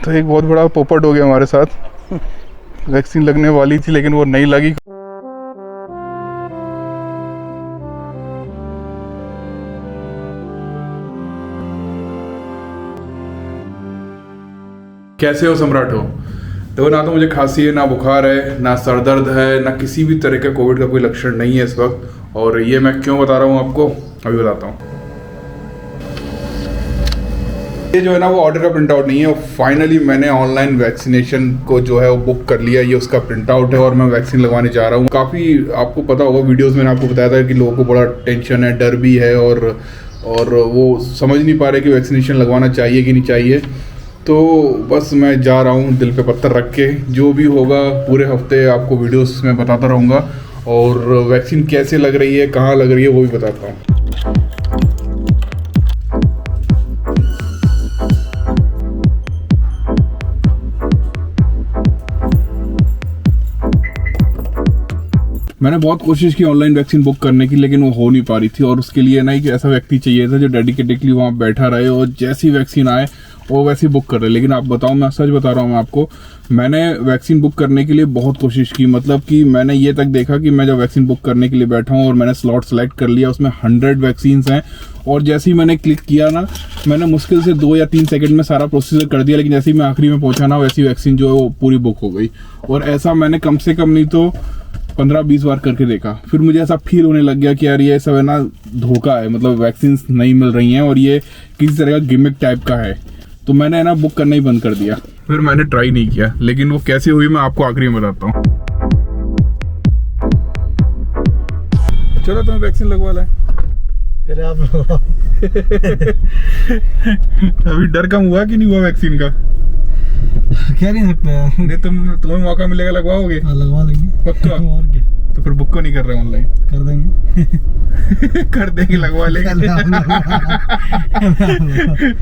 तो एक बहुत बड़ा पोपट हो गया हमारे साथ। वैक्सीन लगने वाली थी लेकिन वो नहीं लगी। कैसे हो सम्राट हो? देखो, ना तो मुझे खांसी है, ना बुखार है, ना सर दर्द है, ना किसी भी तरह का कोविड का कोई लक्षण नहीं है इस वक्त। और ये मैं क्यों बता रहा हूँ आपको, अभी बताता हूँ। ये जो है ना, वो ऑर्डर का प्रिंट आउट नहीं है। फाइनली मैंने ऑनलाइन वैक्सीनेशन को जो है वो बुक कर लिया। ये उसका प्रिंट आउट है और मैं वैक्सीन लगवाने जा रहा हूँ। काफ़ी आपको पता होगा, वीडियोस में आपको बताया था कि लोगों को बड़ा टेंशन है, डर भी है और वो समझ नहीं पा रहे कि वैक्सीनेशन लगवाना चाहिए कि नहीं चाहिए। तो बस मैं जा रहा हूँ दिल पे पत्थर रख के। जो भी होगा पूरे हफ्ते आपको वीडियोस में बताता रहूँगा, और वैक्सीन कैसे लग रही है, कहाँ लग रही है, वो भी बताता हूँ। मैंने बहुत कोशिश की ऑनलाइन वैक्सीन बुक करने की, लेकिन वो हो नहीं पा रही थी। और उसके लिए ना एक ऐसा व्यक्ति चाहिए था जो डेडिकेटेडली वहाँ बैठा रहे और जैसी वैक्सीन आए वो वैसे बुक कर रहे। लेकिन आप बताओ, मैं सच बता रहा हूँ आपको, मैंने वैक्सीन बुक करने के लिए बहुत कोशिश की। मतलब कि मैंने ये तक देखा कि मैं जब वैक्सीन बुक करने के लिए बैठा हूँ और मैंने स्लॉट सेलेक्ट कर लिया, उसमें 100 वैक्सीन्स हैं। और जैसे ही मैंने क्लिक किया ना, मैंने मुश्किल से 2 या 3 सेकंड में सारा प्रोसीजर कर दिया। लेकिन जैसे ही मैं आखिरी में पहुंचा ना, वैसी वैक्सीन जो है वो पूरी बुक हो गई। और ऐसा मैंने कम से कम नहीं तो 15-20 बार करके देखा। फिर मुझे ऐसा फील होने लग गया कि यार ये सब है ना धोखा है, मतलब वैक्सीन नहीं मिल रही हैं और ये किसी तरह का गिमिक टाइप का है। तो मैंने है ना बुक करना ही बंद कर दिया। फिर मैंने ट्राई नहीं किया, लेकिन वो कैसे हुई मैं आपको आखिरी में बताता हूँ। चलो तुम्हें वैक्सीन लगवा लाए। आप अभी डर कम हुआ कि नहीं हुआ वैक्सीन का? कह नहीं सकते यार। नहीं, तुम्हें मौका मिलेगा लगवाओगे? लगवा लेंगे पक्का? और क्या, तो फिर बुक को नहीं कर रहे ऑनलाइन? कर देंगे। कर देंगे, लगवा लेंगे।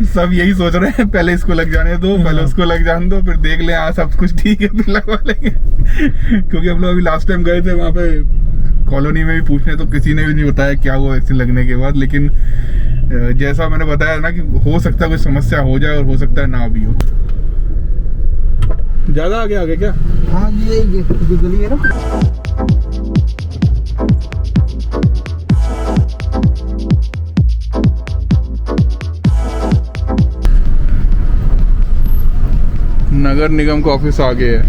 सब यही सोच रहे हैं, पहले इसको लग जाने दो, पहले उसको लग जाने दो, फिर देख ले सब कुछ ठीक है फिर लगवा लेंगे। क्योंकि हम लोग अभी लास्ट टाइम गए थे वहाँ पे कॉलोनी में भी पूछने, तो किसी ने भी नहीं बताया क्या हुआ वैक्सीन लगने के बाद। लेकिन जैसा मैंने बताया ना कि हो सकता है कोई समस्या हो जाए और हो सकता है ना भी हो। ज्यादा आगे क्या? हाँ जी, ये गली है ना। नगर निगम का ऑफिस आगे है।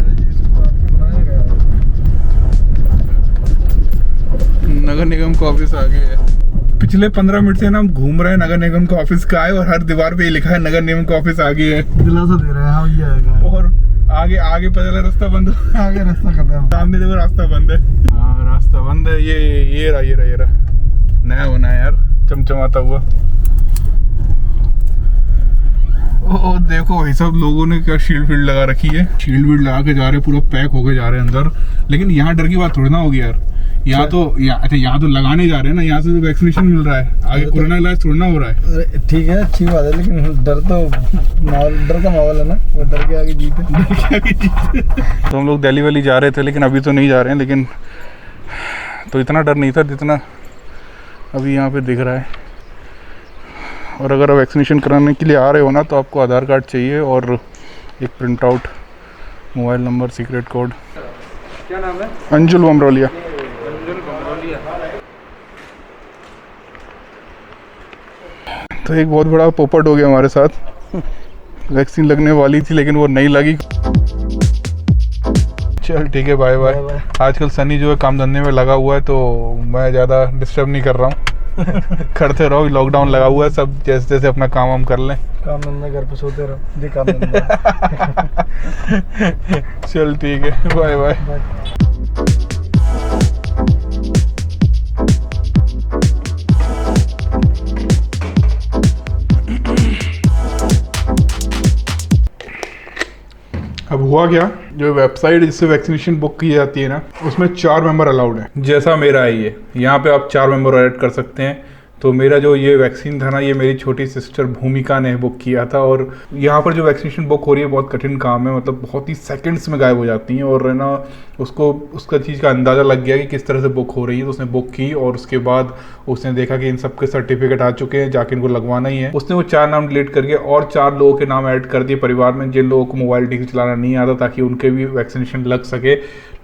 नगर निगम का ऑफिस आगे है। पिछले 15 मिनट से ना हम घूम रहे हैं, नगर निगम का ऑफिस का है, और हर दीवार पे ये लिखा है नगर निगम का ऑफिस आगे है। दिलासा दे रहे हैं। हाँ ये आएगा। और आगे पता चला रास्ता बंद। आगे रास्ता खत्म, सामने देखो रास्ता बंद है। हाँ रास्ता बंद है। ये रहा नया होना है यार, चमचमाता हुआ। ओ देखो भाई, सब लोगों ने क्या शील्ड फील्ड लगा रखी है। शील्ड वील्ड लगा के जा रहे, पूरा पैक होके जा रहे हैं अंदर। लेकिन यहाँ डर की बात थोड़ी ना होगी यार। यहाँ तो लगाने जा रहे हैं ना, यहाँ से तो वैक्सीनेशन मिल रहा है। आगे कोरोना इलाज थोड़ा ना हो रहा है। ठीक है, अच्छी बात है, लेकिन डर का माहौल है ना, वो डर के आगे जीते। तो हम लोग दिल्ली वैली जा रहे थे, लेकिन अभी तो नहीं जा रहे हैं। लेकिन तो इतना डर नहीं था जितना अभी यहाँ पे दिख रहा है। और अगर आप वैक्सीनेशन कराने के लिए आ रहे हो ना, तो आपको आधार कार्ड चाहिए और एक print out, mobile number, secret code. क्या नाम है? अंजुल बमरोलिया। तो एक बहुत बड़ा पोपट हो गया हमारे साथ। वैक्सीन लगने वाली थी लेकिन वो नहीं लगी। चल ठीक है, बाय बाय। आजकल सनी जो है काम धंधे में लगा हुआ है, तो मैं ज़्यादा डिस्टर्ब नहीं कर रहा हूँ। करते रहो, लॉकडाउन लगा हुआ है, सब जैसे जैसे अपना काम हम कर लें। काम धंधा घर पे सोते रहो, काम धंधा। चल ठीक है, बाय बाय। अब हुआ क्या, जो वेबसाइट जिससे वैक्सीनेशन बुक की जाती है ना, उसमें 4 मेंबर अलाउड है। जैसा मेरा है ये, यहाँ पे आप 4 मेंबर ऐड कर सकते हैं। तो मेरा जो ये वैक्सीन था ना, ये मेरी छोटी सिस्टर भूमिका ने बुक किया था। और यहाँ पर जो वैक्सीनेशन बुक हो रही है बहुत कठिन काम है, मतलब बहुत ही सेकंड्स में गायब हो जाती हैं। और है ना, उसको उसका चीज़ का अंदाज़ा लग गया कि किस तरह से बुक हो रही है, तो उसने बुक की और उसके बाद उसने देखा कि इन सब के सर्टिफिकेट आ चुके हैं, जाके इनको लगवाना ही है। उसने वो 4 नाम डिलीट करके और 4 लोगों के नाम ऐड कर दिए परिवार में, जिन लोगों को मोबाइल ठीक से चलाना नहीं आता, ताकि उनके भी वैक्सीनेशन लग सके।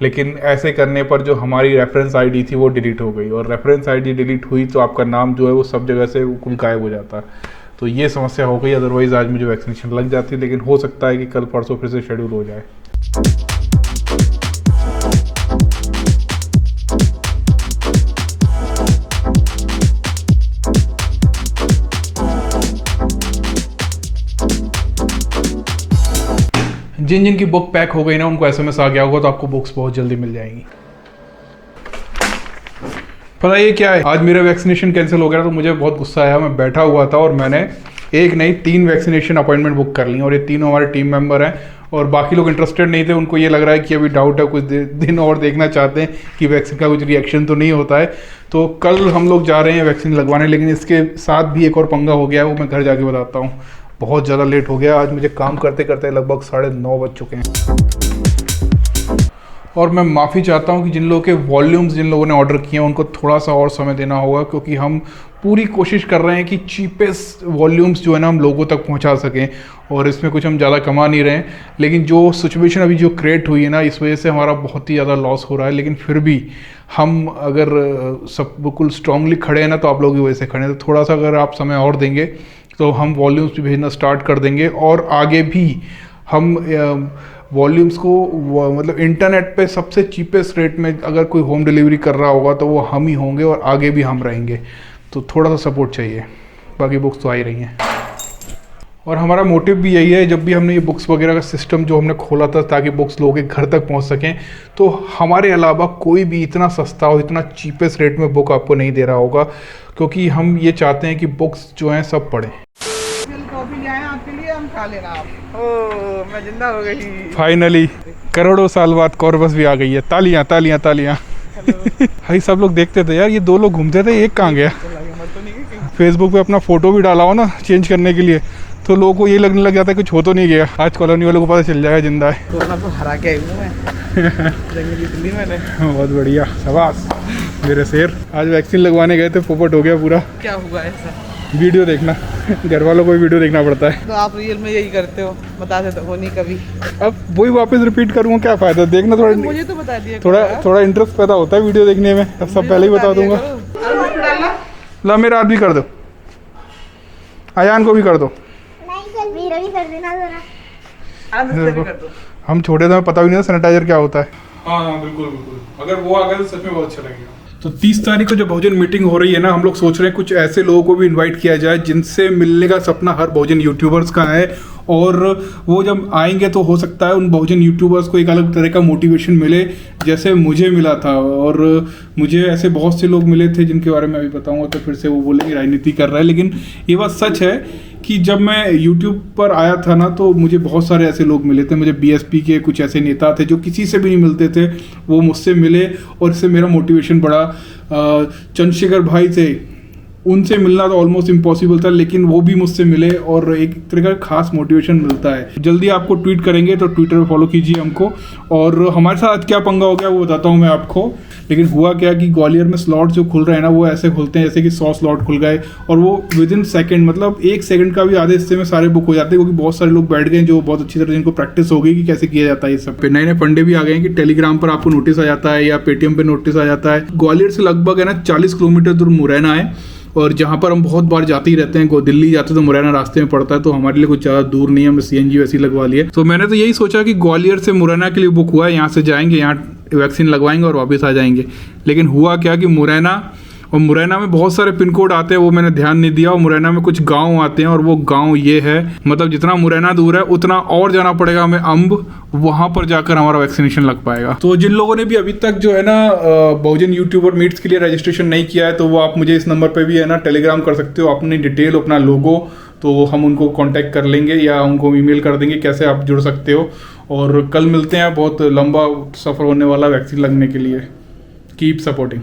लेकिन ऐसे करने पर जो हमारी रेफरेंस आईडी थी वो डिलीट हो गई, और रेफरेंस आईडी डिलीट हुई तो आपका नाम जो है वो सब जगह से बिल्कुल गायब हो जाता। तो ये समस्या हो गई, अदरवाइज़ आज मुझे वैक्सीनेशन लग जाती, लेकिन हो सकता है कि कल परसों फिर से शेड्यूल हो जाए। जिन जिन की बुक पैक हो गई ना, उनको SMS आ गया होगा, तो आपको बुक्स बहुत जल्दी मिल जाएंगी। पता ये क्या है, आज मेरा वैक्सीनेशन कैंसिल हो गया तो मुझे बहुत गुस्सा आया। मैं बैठा हुआ था और मैंने एक नहीं 3 वैक्सीनेशन अपॉइंटमेंट बुक कर ली, और ये तीनों हमारे टीम मेंबर हैं। और बाकी लोग इंटरेस्टेड नहीं थे, उनको ये लग रहा है कि अभी डाउट है, कुछ दिन और देखना चाहते हैं कि वैक्सीन का कुछ रिएक्शन तो नहीं होता है। तो कल हम लोग जा रहे हैं वैक्सीन लगवाने, लेकिन इसके साथ भी एक और पंगा हो गया है, वो मैं घर जाके बताता हूँ। बहुत ज़्यादा लेट हो गया आज, मुझे काम करते करते लगभग 9:30 बज चुके हैं। और मैं माफ़ी चाहता हूँ कि जिन लोगों के वॉल्यूम्स जिन लोगों ने ऑर्डर किए हैं उनको थोड़ा सा और समय देना होगा, क्योंकि हम पूरी कोशिश कर रहे हैं कि चीपेस्ट वॉल्यूम्स जो है ना हम लोगों तक पहुँचा सकें, और इसमें कुछ हम ज़्यादा कमा नहीं रहे हैं। लेकिन जो सिचुएशन अभी जो क्रिएट हुई है ना, इस वजह से हमारा बहुत ही ज़्यादा लॉस हो रहा है। लेकिन फिर भी हम अगर सब बिल्कुल स्ट्रांगली खड़े हैं ना, तो आप लोगों की वजह से खड़े हैं। तो थोड़ा सा अगर आप समय और देंगे तो हम वॉल्यूम्स भी भेजना स्टार्ट कर देंगे, और आगे भी हम वॉल्यूम्स को मतलब इंटरनेट पे सबसे चीपेस्ट रेट में अगर कोई होम डिलीवरी कर रहा होगा तो वो हम ही होंगे, और आगे भी हम रहेंगे। तो थोड़ा सा सपोर्ट चाहिए, बाकी बुक्स तो आ ही रही हैं। और हमारा मोटिव भी यही है, जब भी हमने ये बुक्स वगैरह का सिस्टम जो हमने खोला था ताकि बुक्स लोगों के घर तक पहुंच सकें, तो हमारे अलावा कोई भी इतना सस्ता और इतना चीपेस्ट रेट में बुक आपको नहीं दे रहा होगा, क्योंकि हम ये चाहते हैं कि बुक्स जो हैं सब पढ़ें। कॉफी ले आए आपके लिए, हम खा लेना आप। ओह, मैं जिंदा हो गई फाइनली करोड़ों साल बाद कॉर्बस भी आ गई है। तालियां तालियां तालियां। भाई सब लोग देखते थे यार, ये 2 लोग घूमते थे, एक कहाँ गया। फेसबुक पे अपना फोटो भी डाला हो ना चेंज करने के लिए, तो लोगों को ये लगने लग जाता है कुछ हो तो नहीं गया। आज कॉलोनी वालों को पता चल जाएगा जिंदा है। तो हरा के आई हूँ मैं दिल्ली मैंने। बहुत बढ़िया, शाबाश मेरे शेर। आज वैक्सीन लगवाने गए थे, पोपट हो गया पूरा। क्या हुआ ऐसा? वीडियो देखना, घर वालों को भी वीडियो देखना पड़ता है। तो आप रियल में यही करते हो, बताते तो हो नहीं कभी। अब वही वापस रिपीट करूँगा, क्या फायदा देखना। थोड़ा मुझे तो बता दिया, थोड़ा इंटरेस्ट पैदा होता है वीडियो देखने में। अब सब पहले ही बता दूंगा। ला मेरा हाथ भी कर दो, अयान को भी कर दो। मेरा भी कर देना जरा। हम छोटे थे, पता भी नहीं था सैनिटाइजर क्या होता है। हाँ बिल्कुल बिल्कुल, अगर वो आ गया तो सच में बहुत अच्छा लगेगा। तो 30 तारीख को जो बहुजन मीटिंग हो रही है ना, हम लोग सोच रहे हैं कुछ ऐसे लोगों को भी इनवाइट किया जाए जिनसे मिलने का सपना हर बहुजन यूट्यूबर्स का है। और वो जब आएंगे तो हो सकता है उन बहुजन यूट्यूबर्स को एक अलग तरह का मोटिवेशन मिले, जैसे मुझे मिला था। और मुझे ऐसे बहुत से लोग मिले थे जिनके बारे में अभी बताऊंगा तो फिर से वो बोलेंगे राजनीति कर रहा है। लेकिन ये बात सच है कि जब मैं यूट्यूब पर आया था ना, तो मुझे बहुत सारे ऐसे लोग मिले थे। मुझे BSP के कुछ ऐसे नेता थे जो किसी से भी नहीं मिलते थे, वो मुझसे मिले और इससे मेरा मोटिवेशन बढ़ा। चंद्रशेखर भाई थे, उनसे मिलना तो ऑलमोस्ट इम्पॉसिबल था, लेकिन वो भी मुझसे मिले और एक तरह का खास मोटिवेशन मिलता है। जल्दी आपको ट्वीट करेंगे, तो ट्विटर पे फॉलो कीजिए हमको। और हमारे साथ क्या पंगा हो गया वो बताता हूँ मैं आपको। लेकिन हुआ क्या कि ग्वालियर में स्लॉट जो खुल रहे हैं ना, वो ऐसे खुलते हैं जैसे कि 100 स्लॉट खुल गए, और वो विदिन सेकंड, मतलब 1 सेकंड का भी आधे हिस्से में सारे बुक हो जाते हैं, क्योंकि बहुत सारे लोग बैठ गए जो बहुत अच्छी तरह जिनको प्रैक्टिस हो गई कि कैसे किया जाता है ये सब पे। नए नए फंडे भी आ गए हैं कि टेलीग्राम पर आपको नोटिस आ जाता है या पेटीएम पे नोटिस आ जाता है। ग्वालियर से लगभग है ना 40 किलोमीटर दूर मुरैना है, और जहाँ पर हम बहुत बार जाते ही रहते हैं। दिल्ली जाते तो मुरैना रास्ते में पड़ता है, तो हमारे लिए कुछ ज़्यादा दूर नहीं है। हमने CNG वैसी लगवा लिया। तो मैंने तो यही सोचा कि ग्वालियर से मुरैना के लिए बुक हुआ है, यहाँ से जाएंगे, यहाँ वैक्सीन लगवाएंगे और वापस आ जाएंगे। लेकिन हुआ क्या कि मुरैना में बहुत सारे पिन कोड आते हैं, वो मैंने ध्यान नहीं दिया। और मुरैना में कुछ गांव आते हैं, और वो गांव ये है, मतलब जितना मुरैना दूर है उतना और जाना पड़ेगा हमें अम्ब, वहां पर जाकर हमारा वैक्सीनेशन लग पाएगा। तो जिन लोगों ने भी अभी तक जो है ना बहुजन यूट्यूबर मीट्स के लिए रजिस्ट्रेशन नहीं किया है, तो वो आप मुझे इस नंबर पर भी है ना टेलीग्राम कर सकते हो, अपनी डिटेल, अपना लोगो, तो हम उनको कांटेक्ट कर लेंगे या उनको ईमेल कर देंगे कैसे आप जुड़ सकते हो। और कल मिलते हैं, बहुत लंबा सफ़र होने वाला वैक्सीन लगने के लिए। Keep supporting.